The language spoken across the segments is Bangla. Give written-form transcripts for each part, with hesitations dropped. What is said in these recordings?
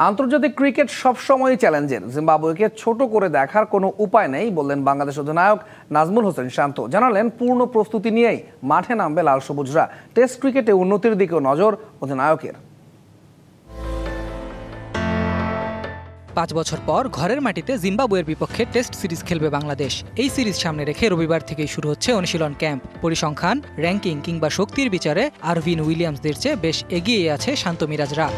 আন্তর্জাতিক ক্রিকেট সবসময়ই চ্যালেঞ্জের। জিম্বাবুয়েকে ছোট করে দেখার কোনো উপায় নেই বললেন বাংলাদেশ অধিনায়ক নাজমুল হোসেন শান্ত। জানালেন পূর্ণ প্রস্তুতি নিয়েই মাঠে নামবে লাল সবুজরা। টেস্ট ক্রিকেটে উন্নতির দিকেও নজর অধিনায়কের। 5 বছর পর ঘরের মাটিতে জিম্বাবুয়ের বিপক্ষে টেস্ট সিরিজ খেলবে বাংলাদেশ। এই সিরিজ সামনে রেখে রবিবার থেকেই শুরু হচ্ছে অনুশীলন ক্যাম্প। পরিসংখ্যান, র্যাঙ্কিং কিংবা শক্তির বিচারে আরভিন উইলিয়ামসদের চেয়ে বেশ এগিয়ে আছে শান্ত মিরাজরা।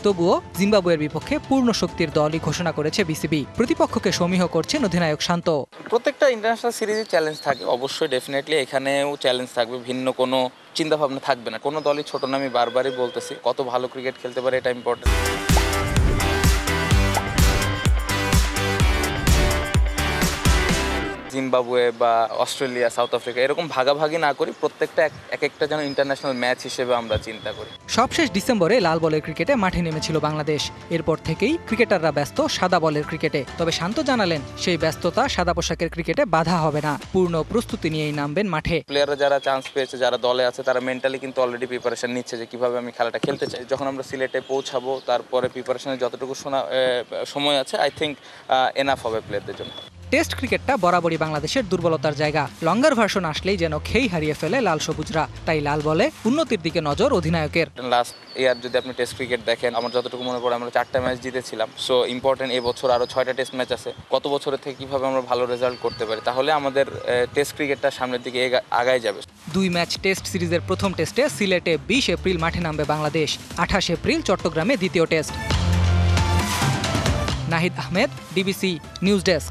তবুও জিম্বাবুয়ের বিপক্ষে পূর্ণ শক্তির দলই ঘোষণা করেছে বিসিবি। প্রতিপক্ষকে সমীহ করছেন অধিনায়ক শান্ত। প্রত্যেকটা ইন্টারন্যাশনাল সিরিজে চ্যালেঞ্জ থাকে, অবশ্যই ডেফিনেটলি এখানেও চ্যালেঞ্জ থাকবে। ভিন্ন কোনো চিন্তাভাবনা থাকবে না। কোনো দলই ছোট না, আমি বারবারই বলতেছি। কত ভালো ক্রিকেট খেলতে পারে এটা ইম্পর্টেন্ট। জিম্বাবুয়ে বা অস্ট্রেলিয়া, সাউথ আফ্রিকা এরকম ভাগাভাগি না করি, প্রত্যেকটা এক একটা যেন ইন্টারন্যাশনাল ম্যাচ হিসেবে আমরা চিন্তা করি। সবশেষ ডিসেম্বরে লাল বলের ক্রিকেটে মাঠে নেমেছিল বাংলাদেশ। এরপর থেকেই ক্রিকেটাররা ব্যস্ত সাদা বলের ক্রিকেটে। তবে শান্ত জানালেন সেই ব্যস্ততা সাদা পোশাকের ক্রিকেটে বাধা হবে না। পূর্ণ প্রস্তুতি নিয়েই নামবেন মাঠে। প্লেয়াররা যারা চান্স পেয়েছে, যারা দলে আছে, তারা মেন্টালি কিন্তু অলরেডি প্রিপারেশন নিচ্ছে যে কিভাবে আমি খেলাটা খেলতে চাই। যখন আমরা সিলেটে পৌঁছাবো তারপরে প্রিপারেশনের যতটুকু সময় আছে, আই থিঙ্ক এনাফ হবে প্লেয়ারদের জন্য। টেস্ট ক্রিকেটটা বরাবরই বাংলাদেশের দুর্বলতার জায়গা। লঙ্গার ভার্সন আসলেই যেন খেই হারিয়ে ফেলে লাল সবুজরা। তাই লাল বলে উন্নতির দিকে নজর অধিনায়কের। লাস্ট ইয়ার যদি আপনি টেস্ট ক্রিকেট দেখেন, আমার যতটুকু মনে পড়ে আমরা 4টা ম্যাচ জিতেছিলাম। সো ইম্পর্টেন্ট, এবছর আরও 6টা টেস্ট ম্যাচ আছে। কত বছরের থেকে কিভাবে আমরা ভালো রেজাল্ট করতে পারি, তাহলে আমাদের টেস্ট ক্রিকেটটা সামনের দিকে আগায় যাবে। 2 ম্যাচ টেস্ট সিরিজের প্রথম টেস্টে সিলেটে 20 এপ্রিল মাঠে নামবে বাংলাদেশ। 28 এপ্রিল চট্টগ্রামে দ্বিতীয় test. Nahid Ahmed, DBC news desk.